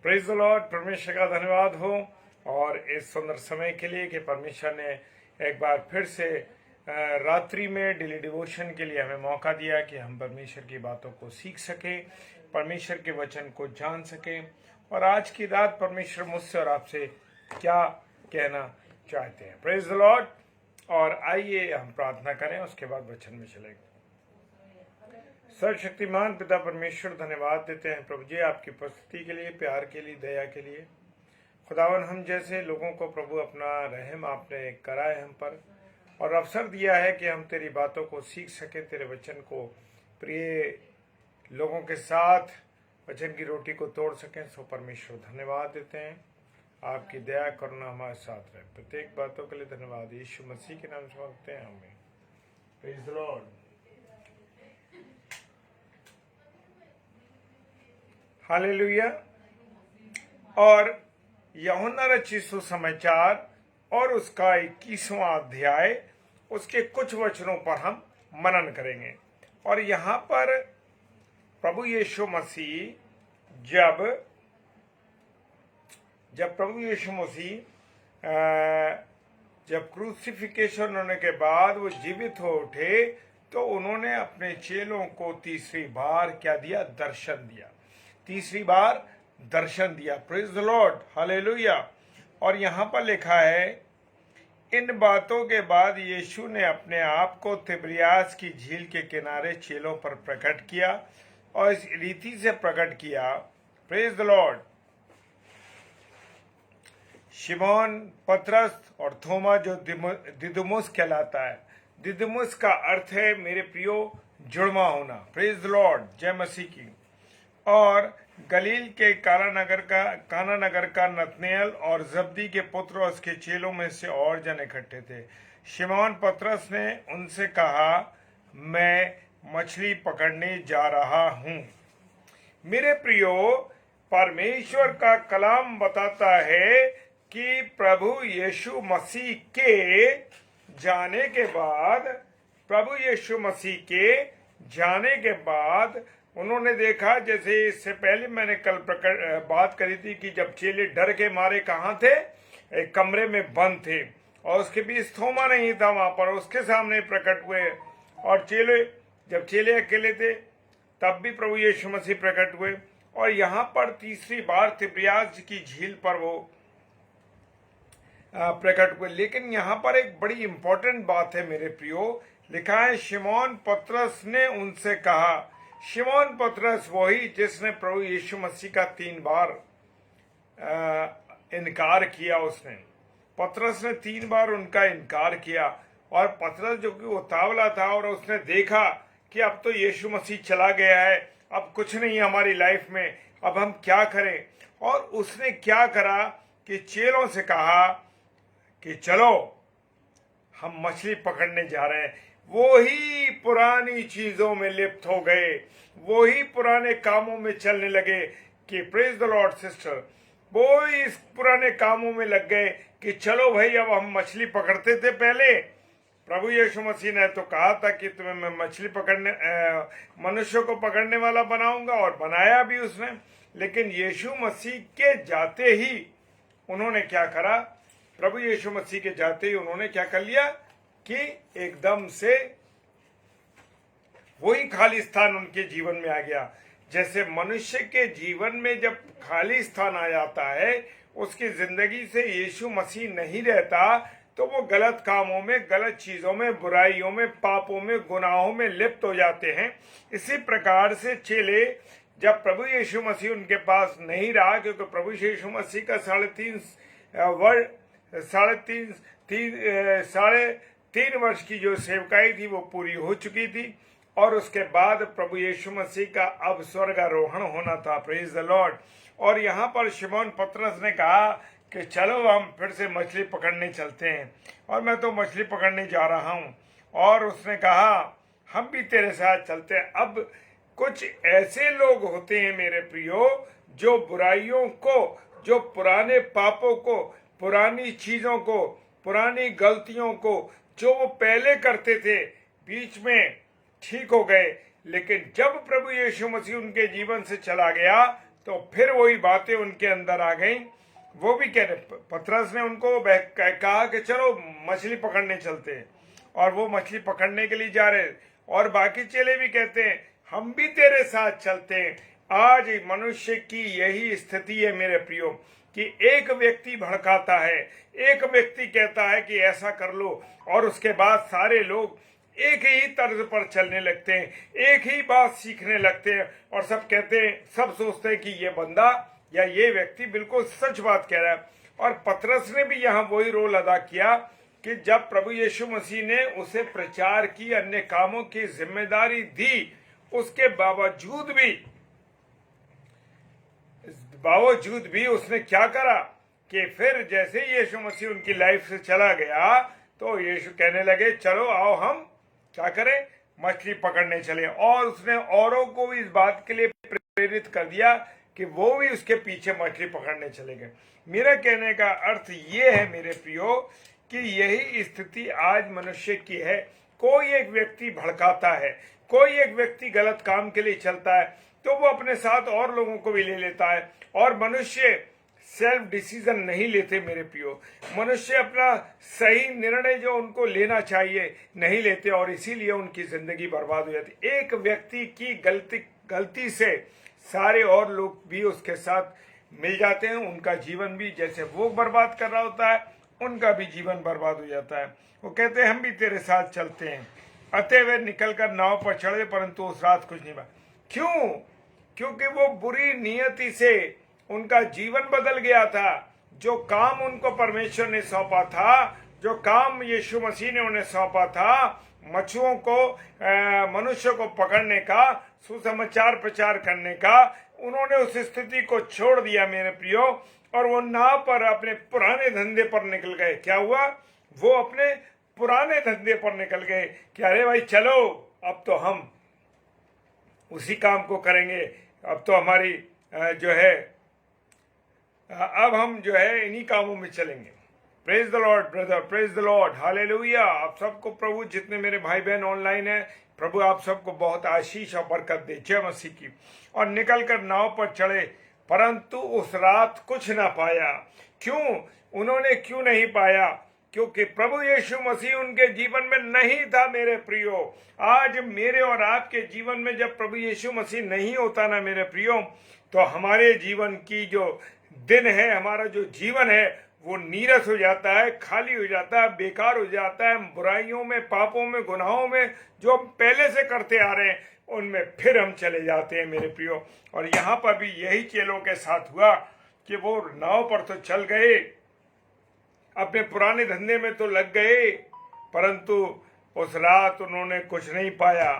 Praise the Lord. परमेश्वर का धन्यवाद हो और इस सुंदर समय के लिए कि परमेश्वर ने एक बार फिर से रात्रि में डेली डिवोशन के लिए हमें मौका दिया कि हम परमेश्वर की बातों को सीख सकें, परमेश्वर के वचन को जान सकें। और आज की रात परमेश्वर मुझसे और आपसे क्या कहना चाहते हैं। Praise the Lord. और आइए हम प्रार्थना करें, उसके बाद वचन में चलेंगे। सर्वशक्तिमान पिता परमेश्वर, धन्यवाद देते हैं प्रभु जी आपकी उपस्थिति के लिए, प्यार के लिए, दया के लिए। खुदावन, हम जैसे लोगों को प्रभु अपना रहम आपने करा है हम पर, और अवसर दिया है कि हम तेरी बातों को सीख सकें, तेरे वचन को प्रिय लोगों के साथ वचन की रोटी को तोड़ सकें। सो परमेश्वर धन्यवाद देते हैं, आपकी दया करुणा हमारे साथ रहे। प्रत्येक बातों के लिए धन्यवाद। यीशु मसीह के नाम से मांगते हैं हमें। Praise the Lord. हालेलुया। और यूहन्ना रचित सुसमाचार और उसका 21वां अध्याय, उसके कुछ वचनों पर हम मनन करेंगे। और यहाँ पर प्रभु यीशु मसीह जब प्रभु यीशु मसीह जब क्रूसिफिकेशन होने के बाद वो जीवित हो उठे, तो उन्होंने अपने चेलों को तीसरी बार क्या दिया? दर्शन दिया। तीसरी बार दर्शन दिया। Praise the Lord. हालेलुया। और यहाँ पर लिखा है, इन बातों के बाद यीशु ने अपने आप को तिब्रियास की झील के किनारे चेलों पर प्रकट किया, और इस रीति से प्रकट किया। Praise the Lord. शिमोन पतरस और थोमा, जो दिदुमुस कहलाता है। दिदुमुस का अर्थ है मेरे प्रियो जुड़वा होना। Praise the Lord. जय मसीह की। और गलील के काना नगर का नतनेल और जब्दी के पुत्र और उसके चेलों में से और जन इकट्ठे थे। शिमोन पतरस ने उनसे कहा, मैं मछली पकड़ने जा रहा हूं। मेरे प्रियो, परमेश्वर का कलाम बताता है कि प्रभु यीशु मसीह के जाने के बाद उन्होंने देखा, जैसे इससे पहले मैंने कल बात करी थी कि जब चेले डर के मारे कहाँ थे? एक कमरे में बंद थे, और उसके बीच थोमा नहीं था वहां पर, उसके सामने प्रकट हुए। और जब चेले अकेले थे तब भी प्रभु यीशु मसीह प्रकट हुए। और यहाँ पर तीसरी बार तिब्रियास की झील पर वो प्रकट हुए। लेकिन यहाँ पर एक बड़ी इंपॉर्टेंट बात है मेरे प्रियो, लिखा है शिमोन पतरस ने उनसे कहा। शिमोन पतरस वही जिसने प्रभु यीशु मसीह का 3 बार इनकार किया। पतरस ने 3 बार उनका इनकार किया। और पतरस जो कि उतावला था, और उसने देखा कि अब तो यीशु मसीह चला गया है, अब कुछ नहीं हमारी लाइफ में, अब हम क्या करें। और उसने क्या करा कि चेलों से कहा कि चलो हम मछली पकड़ने जा रहे हैं। वो ही पुरानी चीजों में लिप्त हो गए, वो ही पुराने कामों में चलने लगे कि प्रेज द लॉर्ड सिस्टर, वो ही इस पुराने कामों में लग गए कि चलो भाई अब हम मछली पकड़ते थे पहले। प्रभु यीशु मसीह ने तो कहा था कि तुम्हें मैं मनुष्य को पकड़ने वाला बनाऊंगा, और बनाया भी उसने। लेकिन यीशु मसीह के जाते ही उन्होंने क्या करा? प्रभु यीशु मसीह के जाते ही उन्होंने क्या कर लिया कि एकदम से वही खाली स्थान उनके जीवन में आ गया। जैसे मनुष्य के जीवन में जब खाली स्थान आ जाता है, उसकी जिंदगी से यीशु मसीह नहीं रहता, तो वो गलत कामों में, गलत चीजों में, बुराइयों में, पापों में, गुनाहों में लिप्त हो जाते हैं। इसी प्रकार से चेले, जब प्रभु यीशु मसीह उनके पास नहीं रहा, क्योंकि प्रभु यीशु मसीह का 3.5 वर्ष की जो सेवकाई थी वो पूरी हो चुकी थी। और उसके बाद प्रभु यीशु मसीह का अब स्वर्गारोहण होना था। Praise the Lord. और यहाँ पर शिमोन पतरस ने कहा कि चलो हम फिर से मछली पकड़ने चलते हैं, और मैं तो मछली पकड़ने जा रहा हूँ। और उसने कहा हम भी तेरे साथ चलते हैं। अब कुछ ऐसे लोग होते हैं मेरे प्रियो, जो बुराइयों को, जो पुराने पापों को, पुरानी चीजों को, पुरानी गलतियों को, जो वो पहले करते थे, बीच में ठीक हो गए, लेकिन जब प्रभु यीशु मसीह उनके जीवन से चला गया, तो फिर वही बातें उनके अंदर आ गई। वो भी कह रहे, पतरस ने उनको कहा कि चलो मछली पकड़ने चलते हैं, और वो मछली पकड़ने के लिए जा रहे, और बाकी चेले भी कहते हैं हम भी तेरे साथ चलते हैं। आज मनुष्य की यही स्थिति है मेरे प्रियो, कि एक व्यक्ति भड़काता है, एक व्यक्ति कहता है कि ऐसा कर लो, और उसके बाद सारे लोग एक ही तर्ज पर चलने लगते हैं, एक ही बात सीखने लगते हैं, और सब कहते हैं, सब सोचते हैं कि ये बंदा या ये व्यक्ति बिल्कुल सच बात कह रहा है। और पतरस ने भी यहाँ वही रोल अदा किया कि जब प्रभु यीशु मसीह ने उसे प्रचार की, अन्य कामों की जिम्मेदारी दी, उसके बावजूद भी उसने क्या करा कि फिर जैसे यीशु मसीह उनकी लाइफ से चला गया, तो यीशु कहने लगे चलो आओ हम क्या करें, मछली पकड़ने चले। और उसने औरों को भी इस बात के लिए प्रेरित कर दिया कि वो भी उसके पीछे मछली पकड़ने चले गए। मेरा कहने का अर्थ ये है मेरे प्रियो, कि यही स्थिति आज मनुष्य की है। कोई एक व्यक्ति भड़काता है, कोई एक व्यक्ति गलत काम के लिए चलता है, तो वो अपने साथ और लोगों को भी ले लेता है, और मनुष्य सेल्फ डिसीजन नहीं लेते मेरे प्रियो। मनुष्य अपना सही निर्णय जो उनको लेना चाहिए नहीं लेते, और इसीलिए उनकी जिंदगी बर्बाद हो जाती। एक व्यक्ति की गलती से सारे और लोग भी उसके साथ मिल जाते हैं, उनका जीवन भी जैसे वो बर्बाद कर रहा होता है, उनका भी जीवन बर्बाद हो जाता है। वो कहते हैं हम भी तेरे साथ चलते हैं। अतः वे निकलकर नाव पर चढ़े, परंतु उस रात कुछ नहीं पाया। क्यों? क्योंकि वो बुरी नियति से उनका जीवन बदल गया था। जो काम उनको परमेश्वर ने सौंपा था, जो काम यीशु मसीह ने उन्हें सौंपा था, मछुओं को, मनुष्य को पकड़ने का, सुसमाचार प्रचार करने का, उन्होंने उस स्थिति को छोड़ दिया मेरे प्रियो, और वो नाव पर अपने पुराने धंधे पर निकल गए। क्या हुआ? वो अपने पुराने धंधे पर निकल गए कि अरे भाई चलो अब तो हम उसी काम को करेंगे, अब तो हमारी जो है अब हम जो है इन्हीं कामों में चलेंगे। Praise the Lord brother, praise the Lord, hallelujah. आप सबको प्रभु, जितने मेरे भाई बहन ऑनलाइन है, प्रभु आप सबको बहुत आशीष और बरकत दे, जय मसीह की। और निकलकर नाव पर चढ़े, परंतु उस रात कुछ ना पाया। क्यों? उन्होंने क्यों नहीं पाया? क्योंकि प्रभु यीशु मसीह उनके जीवन में नहीं था मेरे प्रियो। आज मेरे और आपके जीवन में जब प्रभु यीशु मसीह नहीं होता ना मेरे प्रियो, तो हमारे जीवन की जो दिन है, हमारा जो जीवन है, वो नीरस हो जाता है, खाली हो जाता है, बेकार हो जाता है। बुराइयों में, पापों में, गुनाहों में जो हम पहले से करते आ रहे हैं, उनमें फिर हम चले जाते हैं मेरे प्रियो। और यहाँ पर भी यही चेलों के साथ हुआ कि वो नाव पर तो चल गए, अपने पुराने धंधे में तो लग गए, परंतु उस रात उन्होंने कुछ नहीं पाया।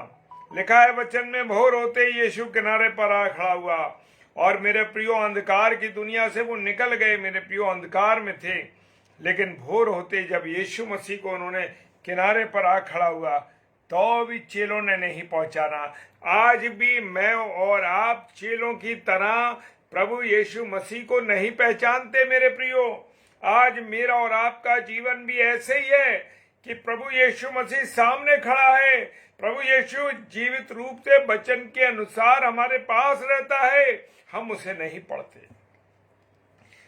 लिखा है वचन में, भोर होते ही यीशु किनारे पर आ खड़ा हुआ। और मेरे प्रियो, अंधकार की दुनिया से वो निकल गए मेरे प्रियो, अंधकार में थे, लेकिन भोर होते जब यीशु मसीह को उन्होंने किनारे पर आ खड़ा हुआ, तो भी चेलों ने नहीं पहचाना। आज भी मैं और आप चेलों की तरह प्रभु यीशु मसीह को नहीं पहचानते मेरे प्रियो। आज मेरा और आपका जीवन भी ऐसे ही है कि प्रभु यीशु मसीह सामने खड़ा है। प्रभु यीशु जीवित रूप से वचन के अनुसार हमारे पास रहता है, हम उसे नहीं पढ़ते,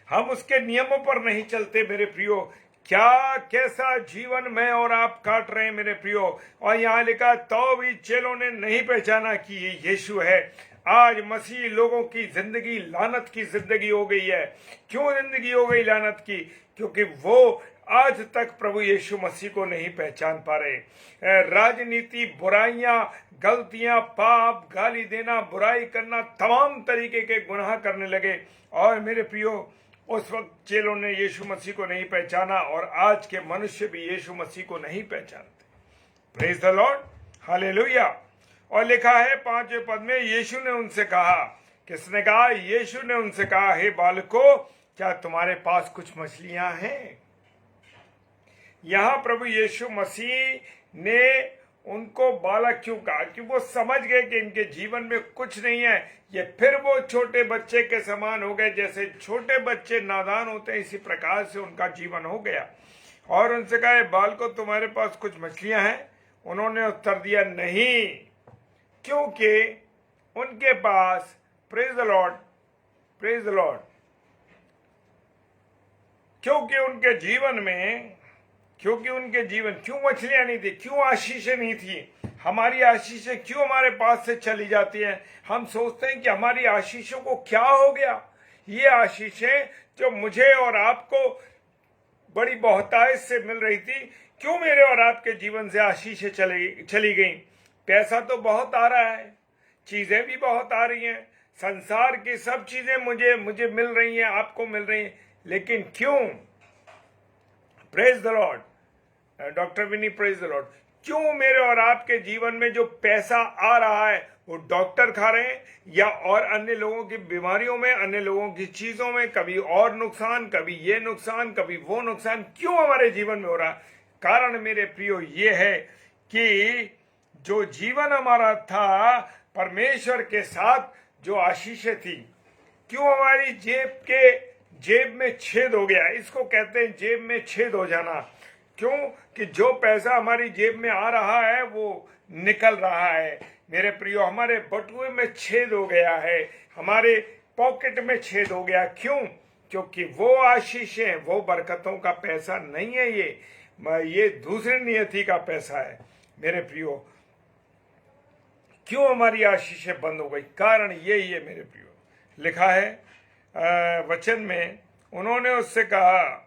हम उसके नियमों पर नहीं चलते मेरे प्रियो। क्या कैसा जीवन मैं और आप काट रहे हैं मेरे प्रियो। और यहाँ लिखा, तो भी चेलों ने नहीं पहचाना कि ये यीशु है। आज मसीह लोगों की जिंदगी लानत की जिंदगी हो गई है। क्यों जिंदगी हो गई लानत की? क्योंकि वो आज तक प्रभु यीशु मसीह को नहीं पहचान पा रहे। राजनीति, बुराइयां, गलतियां, पाप, गाली देना, बुराई करना, तमाम तरीके के गुनाह करने लगे। और मेरे प्रियो, उस वक्त चेलों ने यीशु मसीह को नहीं पहचाना, और आज के मनुष्य भी यीशु मसीह को नहीं पहचानते। Praise the Lord, hallelujah. और लिखा है 5वें पद में, यीशु ने उनसे कहा, किसने कहा? यीशु ने उनसे कहा, हे बालकों, क्या तुम्हारे पास कुछ मछलियां हैं? यहां प्रभु यीशु मसीह ने उनको बालक क्यों कहा? कि वो समझ गए कि इनके जीवन में कुछ नहीं है। ये फिर वो छोटे बच्चे के समान हो गए। जैसे छोटे बच्चे नादान होते हैं, इसी प्रकार से उनका जीवन हो गया। और उनसे कहा, बालकों, तुम्हारे पास कुछ मछलियां हैं? उन्होंने उत्तर दिया, नहीं, क्योंकि उनके पास, praise the Lord, praise the Lord. क्योंकि उनके जीवन क्यों मछलियां नहीं थी, क्यों आशीषें नहीं थी? हमारी आशीषें क्यों हमारे पास से चली जाती हैं? हम सोचते हैं कि हमारी आशीषों को क्या हो गया। ये आशीषें जो मुझे और आपको बड़ी बहुतायत से मिल रही थी, क्यों मेरे और आपके जीवन से आशीषें चली गई? पैसा तो बहुत आ रहा है, चीजें भी बहुत आ रही हैं, संसार की सब चीजें मुझे मिल रही हैं, आपको मिल रही हैं, लेकिन क्यों? Praise the lord doctor Vinny, praise the lord. क्यों मेरे और आपके जीवन में जो पैसा आ रहा है वो डॉक्टर खा रहे हैं, या और अन्य लोगों की बीमारियों में, अन्य लोगों की चीजों में, कभी और नुकसान, कभी ये नुकसान, कभी वो नुकसान, क्यों हमारे जीवन में हो रहा? कारण मेरे प्रियो ये है कि जो जीवन हमारा था परमेश्वर के साथ, जो आशीषें थी, क्यों हमारी जेब में छेद हो गया। इसको कहते हैं जेब में छेद हो जाना। क्यों? कि जो पैसा हमारी जेब में आ रहा है वो निकल रहा है। मेरे प्रियो, हमारे बटुए में छेद हो गया है, हमारे पॉकेट में छेद हो गया। क्यों? क्योंकि वो आशीषें, वो बरकतों का पैसा नहीं है, ये दूसरी नियति का पैसा है। मेरे प्रियो, क्यों हमारी आशीषें बंद हो गई? कारण यही है मेरे प्रियो। लिखा है वचन में, उन्होंने उससे कहा,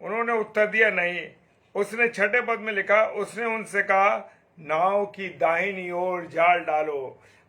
उन्होंने उत्तर दिया नहीं। उसने 6 पद में लिखा, उसने उनसे कहा, नाव की दाहिनी ओर जाल डालो।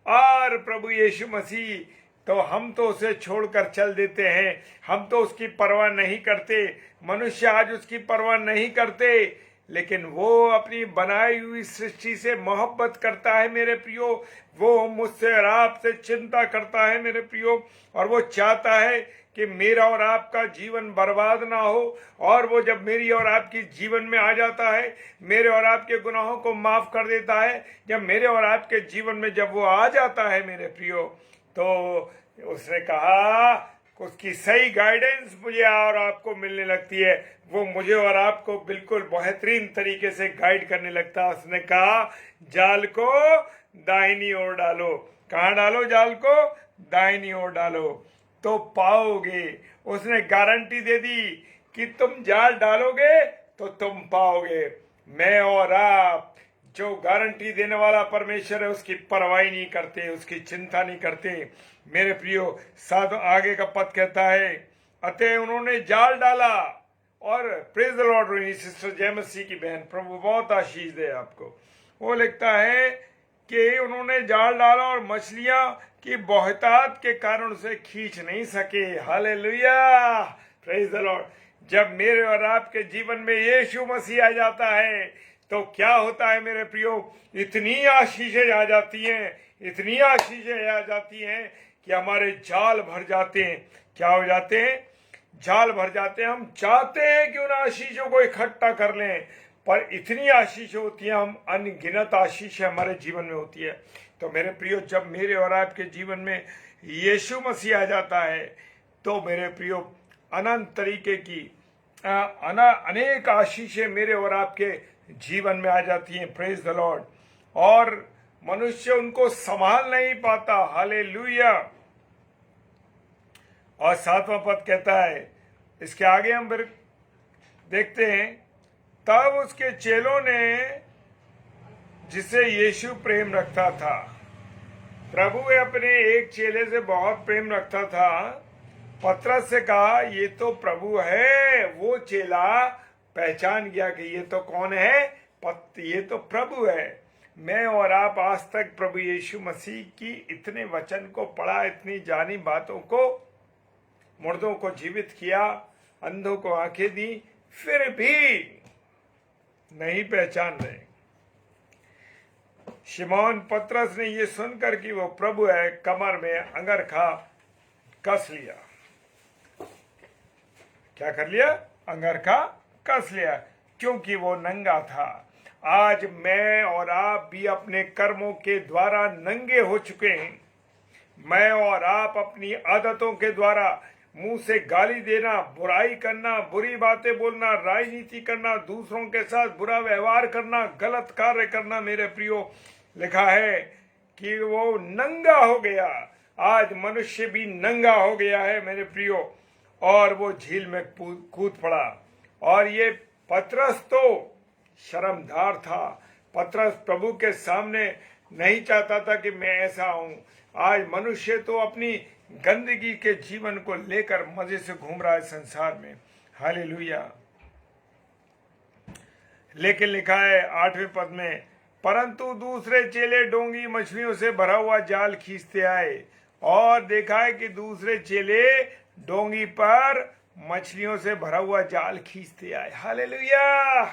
और प्रभु यीशु मसीह, तो हम तो उसे छोड़कर चल देते हैं, हम तो उसकी परवाह नहीं करते। मनुष्य आज उसकी परवाह नहीं करते, लेकिन वो अपनी बनाई हुई सृष्टि से मोहब्बत करता है मेरे प्रियो। वो मुझसे और आपसे चिंता करता है मेरे प्रियो, और वो चाहता है कि मेरा और आपका जीवन बर्बाद ना हो। और वो जब मेरी और आपकी जीवन में आ जाता है, मेरे और आपके गुनाहों को माफ कर देता है। जब मेरे और आपके जीवन में जब वो आ जाता है मेरे प्रियो, तो उसने कहा, उसकी सही गाइडेंस मुझे और आपको मिलने लगती है। वो मुझे और आपको बिल्कुल बेहतरीन तरीके से गाइड करने लगता है। उसने कहा, जाल को दाहिनी ओर डालो। कहाँ डालो जाल को? दाहिनी ओर डालो तो पाओगे। उसने गारंटी दे दी कि तुम जाल डालोगे तो तुम पाओगे। मैं और आप, जो गारंटी देने वाला परमेश्वर है, उसकी परवाह नहीं करते, उसकी चिंता नहीं करते। मेरे प्रियो, साथ आगे का पद कहता है, अतः उन्होंने जाल डाला। और प्रेज द लॉर्ड, सिस्टर जय मसीह की बहन, प्रभु बहुत आशीष दे आपको। वो लिखता है कि उन्होंने जाल डाला और मछलियां की बहुतायत के कारण उसे खींच नहीं सके। Hallelujah, praise the Lord. जब मेरे और आपके जीवन में यीशु मसीह आ जाता है तो क्या होता है मेरे प्रियो? इतनी आशीषें आ जाती हैं, इतनी आशीषें आ जाती हैं कि हमारे जाल भर जाते हैं। क्या हो जाते हैं? जाल भर जाते हैं। हम चाहते हैं कि उन आशीषों को इकट्ठा कर लें, पर इतनी आशीष होती है, हम अनगिनत आशीष हमारे जीवन में होती है। तो मेरे प्रियो, जब मेरे और आपके जीवन में यीशु मसीह आ जाता है तो मेरे प्रियो, अनंत तरीके की अनेक आशीषें मेरे और आपके जीवन में आ जाती हैं। Praise the Lord. और मनुष्य उनको संभाल नहीं पाता। हालेलुया। और 7वां पद कहता है, इसके आगे हम फिर देखते हैं, तब उसके चेलों ने, जिसे यीशु प्रेम रखता था, प्रभु अपने एक चेले से बहुत प्रेम रखता था, पतरस से कहा, ये तो प्रभु है। वो चेला पहचान गया कि ये तो कौन है? ये तो प्रभु है। मैं और आप आज तक प्रभु यीशु मसीह की इतने वचन को पढ़ा, इतनी जानी बातों को, मुर्दों को जीवित किया, अंधों को आंखें दी, फिर भी नहीं पहचान रहे। शिमोन पतरस ने ये सुनकर कि वो प्रभु है, कमर में अंगरखा कस लिया। क्या कर लिया? अंगरखा कस लिया, क्योंकि वो नंगा था। आज मैं और आप भी अपने कर्मों के द्वारा नंगे हो चुके हैं। मैं और आप अपनी आदतों के द्वारा मुंह से गाली देना, बुराई करना, बुरी बातें बोलना, राजनीति करना, दूसरों के साथ बुरा व्यवहार करना, गलत कार्य करना, मेरे प्रियो, लिखा है कि वो नंगा हो गया। आज मनुष्य भी नंगा हो गया है मेरे प्रियो, और वो झील में कूद पड़ा। और ये पतरस तो शर्मदार था। पतरस प्रभु के सामने नहीं चाहता था कि मैं ऐसा हूं। आज मनुष्य तो अपनी गंदगी के जीवन को लेकर मजे से घूम रहा है संसार में। हालेलुया। लेकिन लिखा है 8वें पद में, परंतु दूसरे चेले डोंगी मछलियों से भरा हुआ जाल खींचते आए। और देखा है कि दूसरे चेले डोंगी पर मछलियों से भरा हुआ जाल खींचते आए। हालेलुया।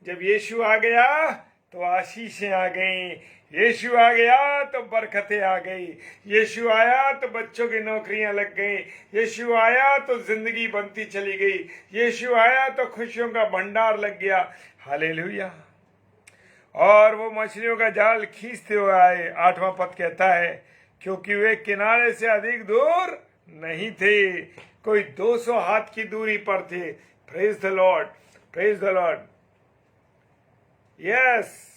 जब यीशु आ गया तो आशीषें आ गई, यीशु आ गया तो बरकतें आ गई, यीशु आया तो बच्चों की नौकरियां लग गई, यीशु आया तो जिंदगी बनती चली गई, यीशु आया तो खुशियों का भंडार लग गया। हालेलुया। और वो मछलियों का जाल खींचते हुए आए। 8वां पद कहता है, क्योंकि वे किनारे से अधिक दूर नहीं थे, कोई 200 हाथ की दूरी पर थे। Praise the Lord, praise the Lord. Yes,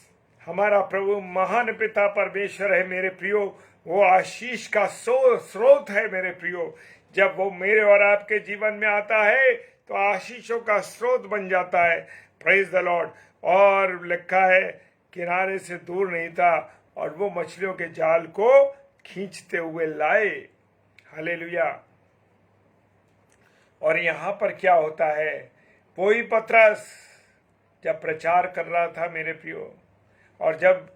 हमारा प्रभु महान पिता परमेश्वर है मेरे प्रियो। वो आशीष का स्रोत है मेरे प्रियो। जब वो मेरे और आपके जीवन में आता है तो आशीषों का स्रोत बन जाता है। Praise the Lord. और लिखा है किनारे से दूर नहीं था, और वो मछलियों के जाल को खींचते हुए लाए। हालेलुया। और यहां पर क्या होता है, वही पतरस जब प्रचार कर रहा था मेरे प्रियो, और जब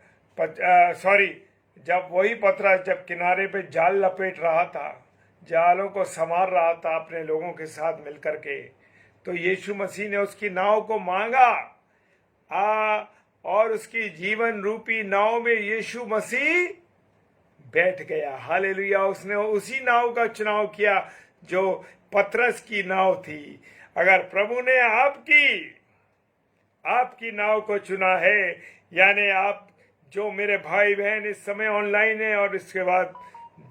वही पतरस जब किनारे पे जाल लपेट रहा था, जालों को संवार रहा था अपने लोगों के साथ मिलकर के, तो यीशु मसीह ने उसकी नाव को मांगा। और उसकी जीवन रूपी नाव में यीशु मसीह बैठ गया। हालेलुया। उसने उसी नाव का चुनाव किया जो पतरस की नाव थी। अगर प्रभु ने आपकी नाव को चुना है, यानी आप जो मेरे भाई बहन इस समय ऑनलाइन है और इसके बाद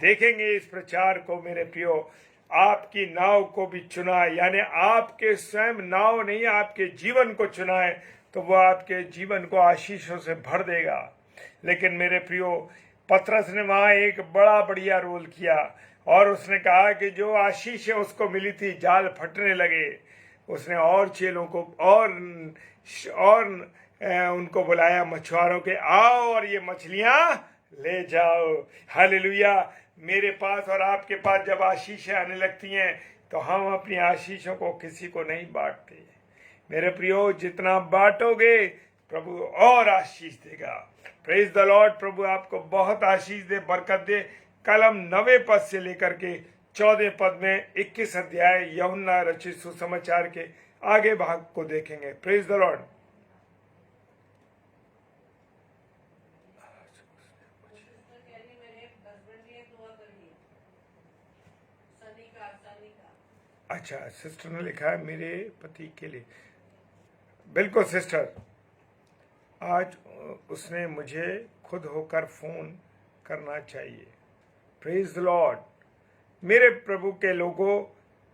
देखेंगे इस प्रचार को मेरे प्रियो, आपकी नाव को भी चुना है, यानी आपके स्वयं नाव नहीं आपके जीवन को चुना है, तो वह आपके जीवन को आशीषों से भर देगा। लेकिन मेरे प्रियो, पतरस ने वहां एक बड़ा बढ़िया रोल किया, और उसने कहा कि जो आशीष है उसको मिली थी, जाल फटने लगे। उसने और चेलों को और उनको बुलाया, मछुआरों के, आओ और ये मछलियां ले जाओ। हालेलुया। मेरे पास और आपके पास जब आशीषें आने लगती हैं तो हम अपनी आशीषों को किसी को नहीं बांटते। मेरे प्रियो, जितना बांटोगे प्रभु और आशीष देगा। Praise the Lord. प्रभु आपको बहुत आशीष दे, बरकत दे। कल हम 9वें पद से लेकर के 14वें पद में 21 अध्याय यूहन्ना रचित सुसमाचार के आगे भाग को देखेंगे। Praise the Lord. अच्छा, सिस्टर ने लिखा है मेरे पति के लिए। बिल्कुल सिस्टर, आज उसने मुझे खुद होकर फोन करना चाहिए। Praise the Lord. मेरे प्रभु के लोगों,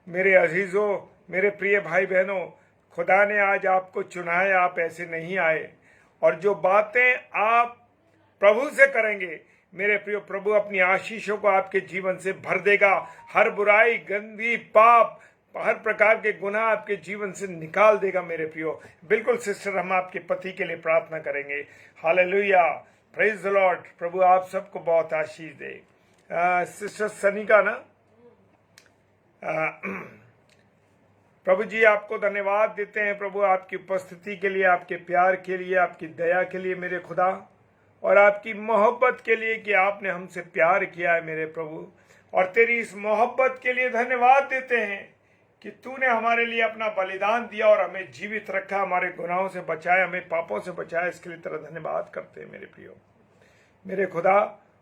मेरे अजीजों, मेरे प्रिय भाई बहनों, खुदा ने आज आपको चुना है। आप ऐसे नहीं आए, और जो बातें आप प्रभु से करेंगे मेरे प्रिय, प्रभु अपनी आशीषों को आपके जीवन से भर देगा। हर बुराई, गंदी, पाप, हर प्रकार के गुनाह आपके जीवन से निकाल देगा मेरे प्रियो। बिल्कुल सिस्टर, हम आपके पति के लिए प्रार्थना करेंगे। हालेलुया। Praise the Lord. प्रभु आप सबको बहुत आशीष दे। सिस्टर सनिका ना, प्रभु जी आपको धन्यवाद देते हैं प्रभु, आपकी उपस्थिति के लिए, आपके प्यार के लिए, आपकी दया के लिए मेरे खुदा, और आपकी मोहब्बत के लिए कि आपने हमसे प्यार किया है मेरे प्रभु। और तेरी इस मोहब्बत के लिए धन्यवाद देते हैं कि तूने हमारे लिए अपना बलिदान दिया और हमें जीवित रखा, हमारे गुनाहों से बचाया, हमें पापों से बचाया। इसके लिए तेरा धन्यवाद करते हैं मेरे प्रियो, मेरे खुदा।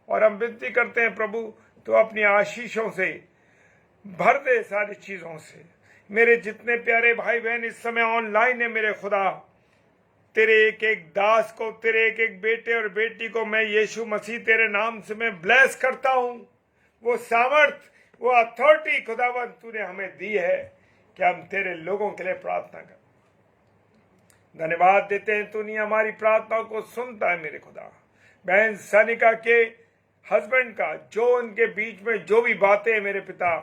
और हम विनती करते हैं प्रभु, तो अपनी आशीषों से भर दे, सारी चीजों से। मेरे जितने प्यारे भाई बहन इस समय ऑनलाइन है मेरे खुदा, तेरे एक एक दास को, तेरे एक एक बेटे और बेटी को मैं यीशु मसीह तेरे नाम से मैं ब्लेस करता हूं। वो सामर्थ, वो अथॉरिटी खुदावंद तूने हमें दी है कि हम तेरे लोगों के लिए प्रार्थना कर। धन्यवाद देते हैं, तूने हमारी प्रार्थनाओं को सुनता है मेरे खुदा। बहन सनिका के हस्बैंड का, जो उनके बीच में जो भी बातें हैं मेरे पिता,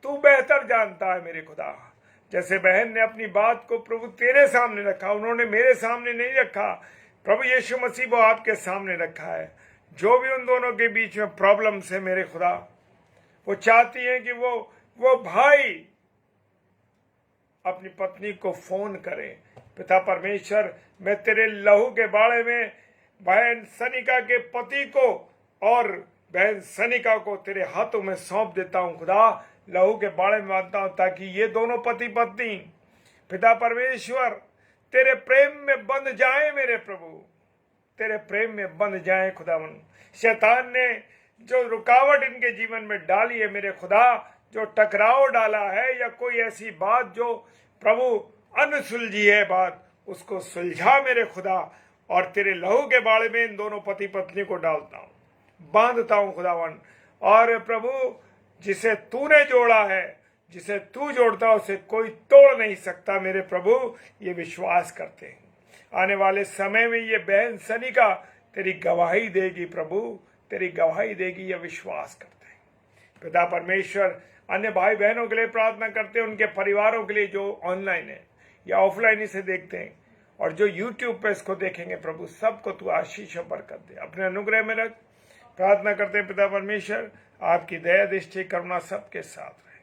तू बेहतर जानता है मेरे खुदा। जैसे बहन ने अपनी बात को प्रभु तेरे सामने रखा, उन्होंने मेरे सामने नहीं रखा, प्रभु यीशु मसीह वो आपके सामने रखा है। जो भी उन दोनों के बीच में प्रॉब्लम्स है मेरे खुदा, वो चाहती हैं कि वो भाई अपनी पत्नी को फोन करे। पिता परमेश्वर, मैं तेरे लहू के बारे में बहन सनिका के पति को और बहन सनिका को तेरे हाथों में सौंप देता हूं खुदा। लहू के बारे में मानता हूं ताकि ये दोनों पति पत्नी पिता परमेश्वर तेरे प्रेम में बंध जाए मेरे प्रभु, तेरे प्रेम में बंध जाए खुदावन। शैतान ने जो रुकावट इनके जीवन में डाली है मेरे खुदा, जो टकराव डाला है या कोई ऐसी बात जो प्रभु अनसुलझी है बात, उसको सुलझा मेरे खुदा। और तेरे लहू के बाड़े में इन दोनों पति पत्नी को डालता हूं, बांधता हूं खुदावन। और प्रभु जिसे तूने जोड़ा है, जिसे तू जोड़ता उसे कोई तोड़ नहीं सकता मेरे प्रभु, ये विश्वास करते हैं। आने वाले समय में ये बहन सनिका तेरी गवाही देगी प्रभु, तेरी गवाही देगी, यह विश्वास करते हैं। पिता परमेश्वर, अन्य भाई बहनों के लिए प्रार्थना करते हैं, उनके परिवारों के लिए जो ऑनलाइन है या ऑफलाइन इसे देखते हैं और जो यूट्यूब पे इसको देखेंगे प्रभु, सबको तू आशीष और बरकत दे, अपने अनुग्रह में रख। प्रार्थना करते हैं पिता परमेश्वर, आपकी दया दृष्टि करुणा सबके साथ रहे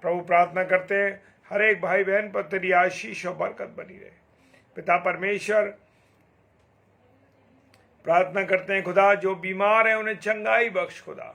प्रभु। प्रार्थना करते हैं हर एक भाई बहन पर तेरी आशीष और बरकत बनी रहे पिता परमेश्वर। प्रार्थना करते हैं खुदा, जो बीमार है उन्हें चंगाई बख्श खुदा।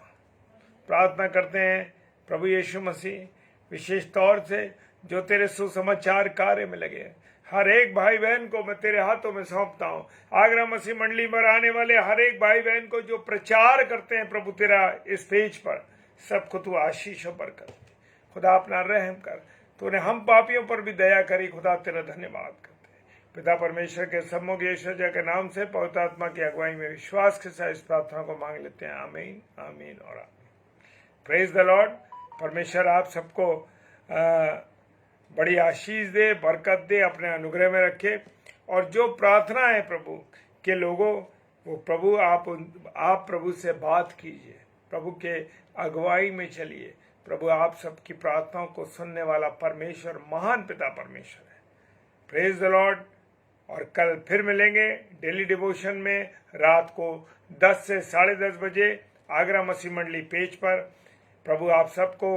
प्रार्थना करते हैं प्रभु यीशु मसीह, विशेष तौर से जो तेरे सुसमाचार कार्य में लगे, हर एक भाई बहन को मैं तेरे हाथों में सौंपता हूँ। आगरा मसीह मंडली में आने वाले हर एक भाई बहन को जो प्रचार करते हैं प्रभु तेरा इस पेज पर, सबको तू आशीष और बरकत दे खुदा। अपना रहम कर, तूने हम पापियों पर भी दया करी खुदा, तेरा धन्यवाद करते हैं पिता परमेश्वर के सम्मुख यीशु के नाम से पवित्र आत्मा की अगुवाई में विश्वास के साथ इस प्रार्थना को मांग लेते हैं। आमीन, आमीन और आमीन। Praise the Lord. परमेश्वर आप सबको बड़ी आशीष दे, बरकत दे, अपने अनुग्रह में रखे। और जो प्रार्थना है प्रभु के लोगों, वो प्रभु आप प्रभु से बात कीजिए, प्रभु के अगुवाई में चलिए। प्रभु आप सबकी प्रार्थनाओं को सुनने वाला परमेश्वर महान पिता परमेश्वर है। Praise the Lord. और कल फिर मिलेंगे डेली डिवोशन में रात को 10 से 10:30 बजे आगरा मसीह मंडली पेज पर। प्रभु आप सबको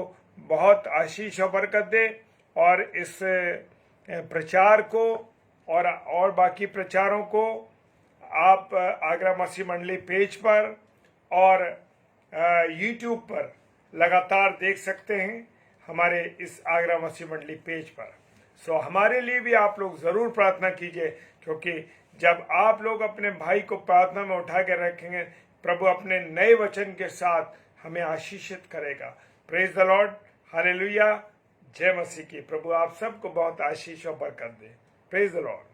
बहुत आशीष और बरकत दे और इस प्रचार को और बाकी प्रचारों को आप आगरा मसीह मंडली पेज पर और यूट्यूब पर लगातार देख सकते हैं, हमारे इस आगरा मसीह मंडली पेज पर। सो हमारे लिए भी आप लोग ज़रूर प्रार्थना कीजिए, क्योंकि जब आप लोग अपने भाई को प्रार्थना में उठा कर रखेंगे, प्रभु अपने नए वचन के साथ हमें आशीषित करेगा। प्रेज द लॉर्ड, हालेलुया, जय मसीह की। प्रभु आप सबको बहुत आशीष और बरकत दे। Praise the Lord.